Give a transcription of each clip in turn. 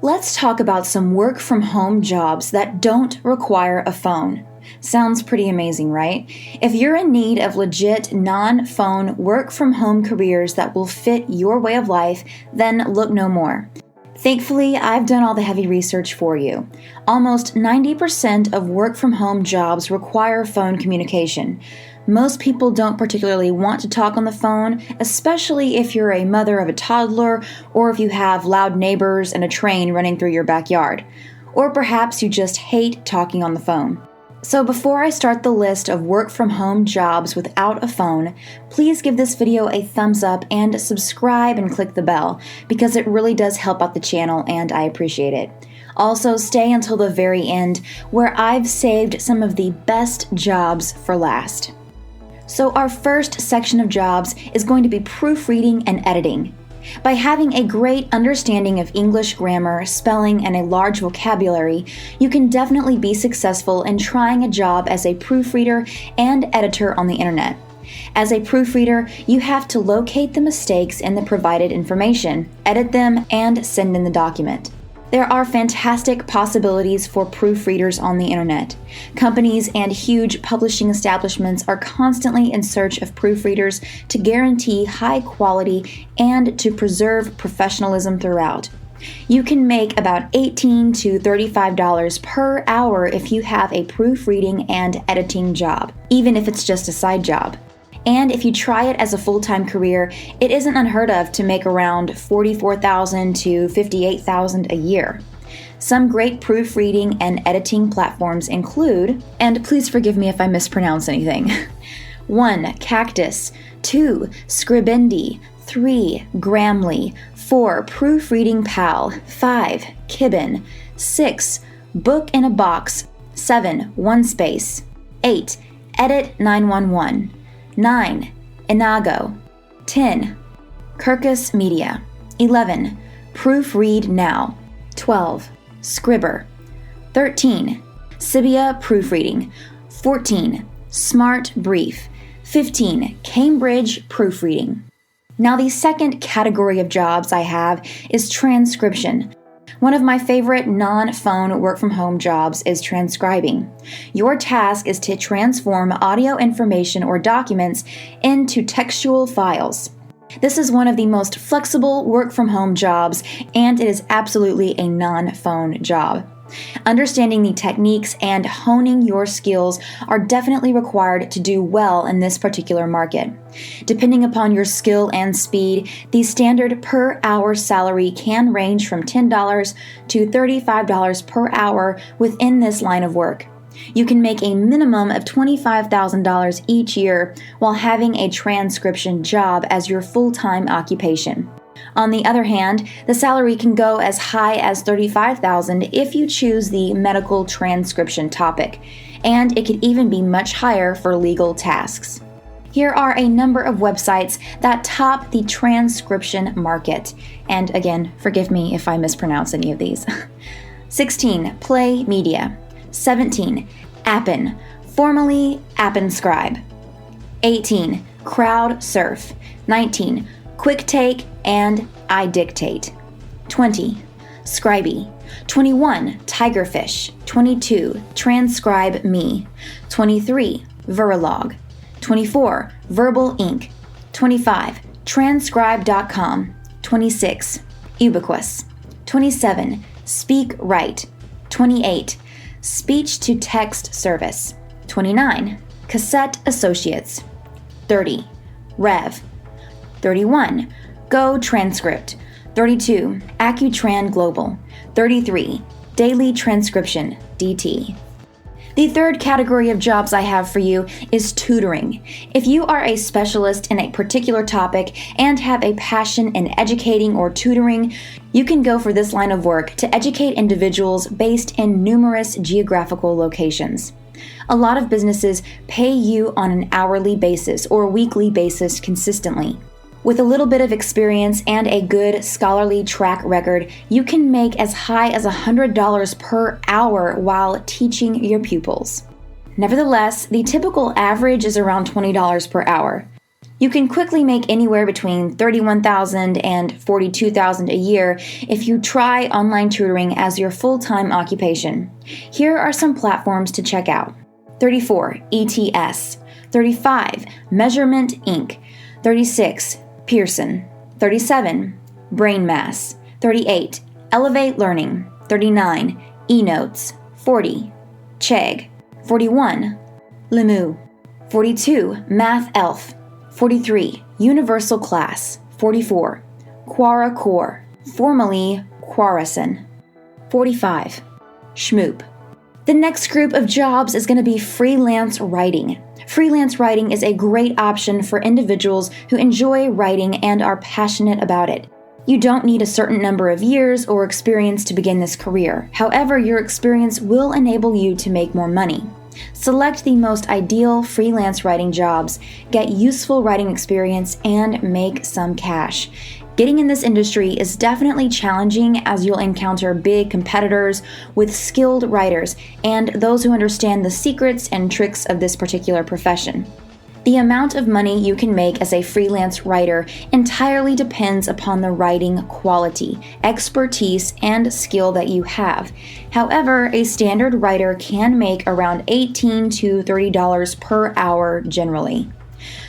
Let's talk about some work-from-home jobs that don't require a phone. Sounds pretty amazing, right? If you're in need of legit non-phone work-from-home careers that will fit your way of life, then look no more. Thankfully, I've done all the heavy research for you. Almost 90% of work-from-home jobs require phone communication. Most people don't particularly want to talk on the phone, especially if you're a mother of a toddler or if you have loud neighbors and a train running through your backyard. Or perhaps you just hate talking on the phone. So before I start the list of work-from-home jobs without a phone, please give this video a thumbs up and subscribe and click the bell because it really does help out the channel and I appreciate it. Also, stay until the very end where I've saved some of the best jobs for last. So our first section of jobs is going to be proofreading and editing. By having a great understanding of English grammar, spelling, and a large vocabulary, you can definitely be successful in trying a job as a proofreader and editor on the internet. As a proofreader, you have to locate the mistakes in the provided information, edit them, and send in the document. There are fantastic possibilities for proofreaders on the internet. Companies and huge publishing establishments are constantly in search of proofreaders to guarantee high quality and to preserve professionalism throughout. You can make about $18 to $35 per hour if you have a proofreading and editing job, even if it's just a side job. And if you try it as a full-time career, it isn't unheard of to make around $44,000 to $58,000 a year. Some great proofreading and editing platforms include, and please forgive me if I mispronounce anything, 1. Cactus, 2. Scribendi, 3. Grammarly, 4. Proofreading Pal, 5. Kibben, 6. Book in a Box, 7. OneSpace, 8. Edit 911, 9. Inago, 10. Kirkus Media, 11. Proofread Now, 12. Scribber, 13. Sibia Proofreading, 14. Smart Brief, 15. Cambridge Proofreading. Now the second category of jobs I have is transcription. One of my favorite non-phone work-from-home jobs is transcribing. Your task is to transform audio information or documents into textual files. This is one of the most flexible work-from-home jobs, and it is absolutely a non-phone job. Understanding the techniques and honing your skills are definitely required to do well in this particular market. Depending upon your skill and speed, the standard per hour salary can range from $10 to $35 per hour within this line of work. You can make a minimum of $25,000 each year while having a transcription job as your full-time occupation. On the other hand, the salary can go as high as $35,000 if you choose the medical transcription topic, and it could even be much higher for legal tasks. Here are a number of websites that top the transcription market, and again, forgive me if I mispronounce any of these. 16. Play Media. 17. Appen, formerly AppnScribe. 18. CrowdSurf. 19. QuickTake and iDictate. 20. Scribey. 21. Tigerfish. 22. Transcribe Me. 23. Verilog. 24. Verbal Ink. 25. Transcribe.com. 26. Ubiquitous. 27. Speak Right. 28. Speech-to-Text Service. 29. Cassette Associates. 30. Rev. 31. Go Transcript. 32. Accutran Global. 33. Daily Transcription, DT. The third category of jobs I have for you is tutoring. If you are a specialist in a particular topic and have a passion in educating or tutoring, you can go for this line of work to educate individuals based in numerous geographical locations. A lot of businesses pay you on an hourly basis or weekly basis consistently. With a little bit of experience and a good scholarly track record, you can make as high as $100 per hour while teaching your pupils. Nevertheless, the typical average is around $20 per hour. You can quickly make anywhere between $31,000 and $42,000 a year if you try online tutoring as your full-time occupation. Here are some platforms to check out. 34. ETS. 35. Measurement Inc. 36. Pearson. 37. BrainMass. 38. Elevate Learning. 39. eNotes. 40. Chegg. 41. Lemu. 42. Math Elf. 43. Universal Class. 44. Quora Core, formerly Quarason. 45. Schmoop. The next group of jobs is going to be freelance writing. Freelance writing is a great option for individuals who enjoy writing and are passionate about it. You don't need a certain number of years or experience to begin this career. However, your experience will enable you to make more money. Select the most ideal freelance writing jobs, get useful writing experience, and make some cash. Getting in this industry is definitely challenging as you'll encounter big competitors with skilled writers and those who understand the secrets and tricks of this particular profession. The amount of money you can make as a freelance writer entirely depends upon the writing quality, expertise, and skill that you have. However, a standard writer can make around $18 to $30 per hour generally.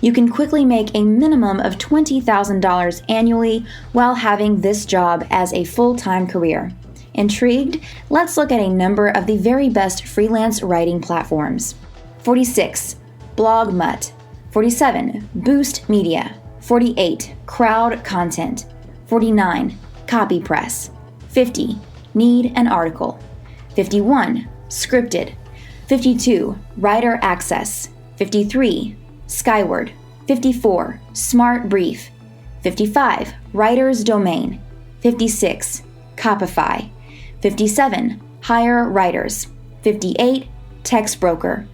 You can quickly make a minimum of $20,000 annually while having this job as a full-time career. Intrigued? Let's look at a number of the very best freelance writing platforms. 46. BlogMutt. 47. Boost Media. 48. Crowd Content. 49. CopyPress. 50. Need an Article. 51. Scripted. 52. Writer Access. 53. Skyward. 54. Smart Brief. 55. Writer's Domain. 56. Copify. 57. Hire Writers. 58. Text Broker.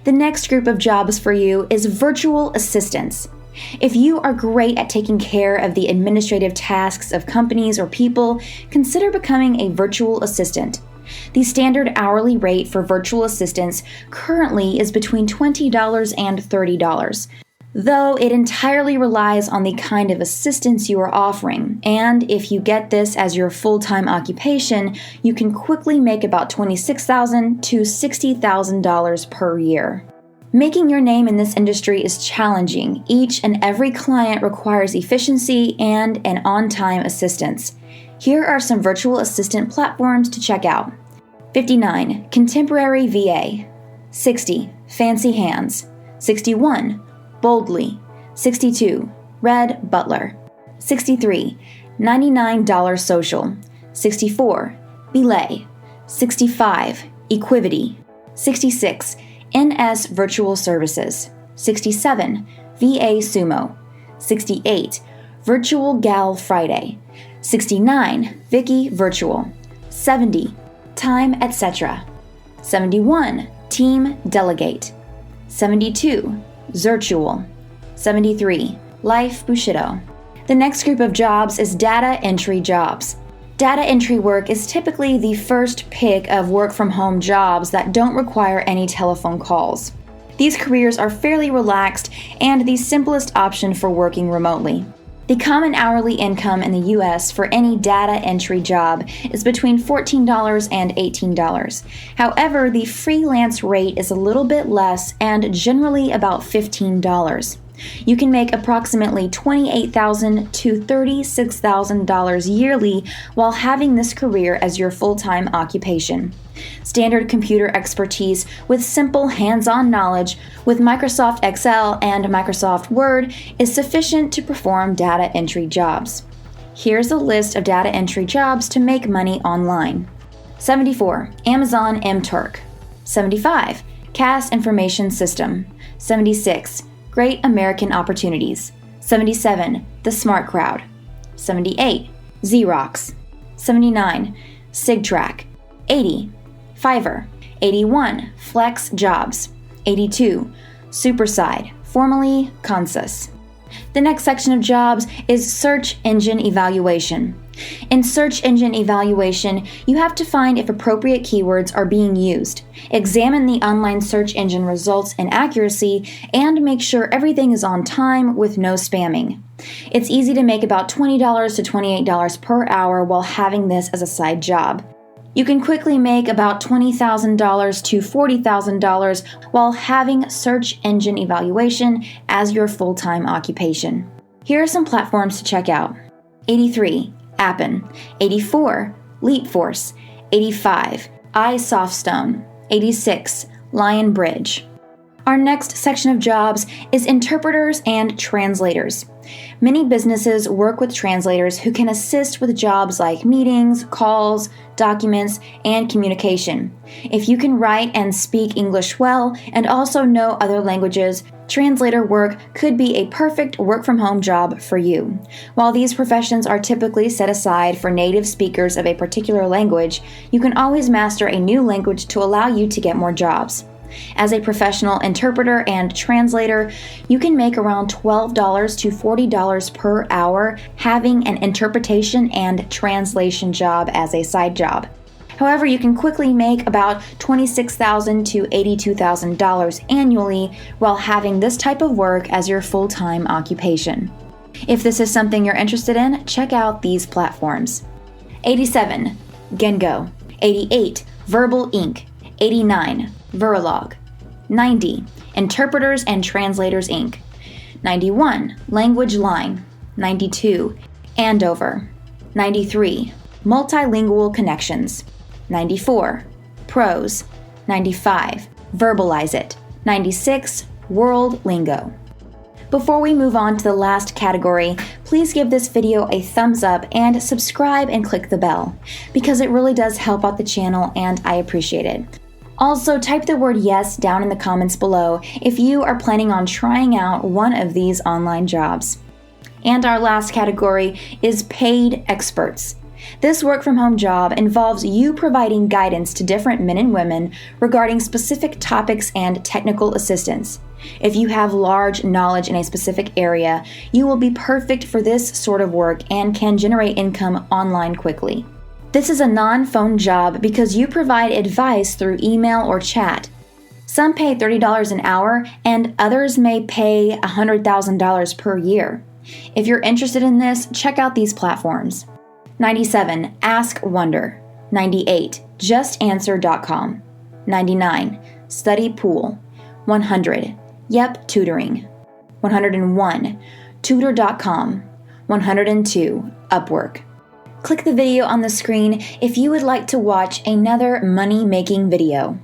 The next group of jobs for you is virtual assistants. If you are great at taking care of the administrative tasks of companies or people, consider becoming a virtual assistant. The standard hourly rate for virtual assistants currently is between $20 and $30, though it entirely relies on the kind of assistance you are offering, and if you get this as your full-time occupation, you can quickly make about $26,000 to $60,000 per year. Making your name in this industry is challenging. Each and every client requires efficiency and an on-time assistance. Here are some virtual assistant platforms to check out. 59. Contemporary VA. 60. Fancy Hands. 61. Boldly. 62. Red Butler. 63. $99 Social. 64. Belay. 65. Equivity. 66. NS Virtual Services. 67. VA Sumo. 68. Virtual Gal Friday. 69. Vicky Virtual. 70. Time Etc. 71. Team Delegate. 72. Zirtual. 73. Life Bushido. The next group of jobs is data entry jobs. Data entry work is typically the first pick of work-from-home jobs that don't require any telephone calls. These careers are fairly relaxed and the simplest option for working remotely. The common hourly income in the U.S. for any data entry job is between $14 and $18. However, the freelance rate is a little bit less and generally about $15. You can make approximately $28,000 to $36,000 yearly while having this career as your full-time occupation. Standard computer expertise with simple hands-on knowledge with Microsoft Excel and Microsoft Word is sufficient to perform data entry jobs. Here's a list of data entry jobs to make money online. 74. Amazon MTurk. 75. Cast Information System. 76. Great American Opportunities. 77. The Smart Crowd. 78. Xerox. 79. SigTrack. 80. Fiverr. 81. Flex Jobs. 82. Superside, formerly Consus. The next section of jobs is search engine evaluation. In search engine evaluation, you have to find if appropriate keywords are being used, examine the online search engine results and accuracy, and make sure everything is on time with no spamming. It's easy to make about $20 to $28 per hour while having this as a side job. You can quickly make about $20,000 to $40,000 while having search engine evaluation as your full-time occupation. Here are some platforms to check out. 83. Appen. 84. LeapForce. 85. iSoftstone. 86. Lionbridge. Our next section of jobs is interpreters and translators. Many businesses work with translators who can assist with jobs like meetings, calls, documents, and communication. If you can write and speak English well and also know other languages, translator work could be a perfect work-from-home job for you. While these professions are typically set aside for native speakers of a particular language, you can always master a new language to allow you to get more jobs. As a professional interpreter and translator, you can make around $12 to $40 per hour having an interpretation and translation job as a side job. However, you can quickly make about $26,000 to $82,000 annually while having this type of work as your full-time occupation. If this is something you're interested in, check out these platforms. 87. Gengo. 88. Verbal Inc. 89. Verilog. 90. Interpreters and Translators Inc. 91. Language Line. 92. Andover. 93. Multilingual Connections. 94. Prose. 95. Verbalize It. 96. World Lingo. Before we move on to the last category, please give this video a thumbs up and subscribe and click the bell, because it really does help out the channel and I appreciate it. Also, type the word yes down in the comments below if you are planning on trying out one of these online jobs. And our last category is paid experts. This work-from-home job involves you providing guidance to different men and women regarding specific topics and technical assistance. If you have large knowledge in a specific area, you will be perfect for this sort of work and can generate income online quickly. This is a non-phone job because you provide advice through email or chat. Some pay $30 an hour and others may pay $100,000 per year. If you're interested in this, check out these platforms. 97. Ask Wonder. 98. JustAnswer.com. 99. Study Pool. 100. Yep Tutoring. 101. Tutor.com. 102. Upwork. Click the video on the screen if you would like to watch another money-making video.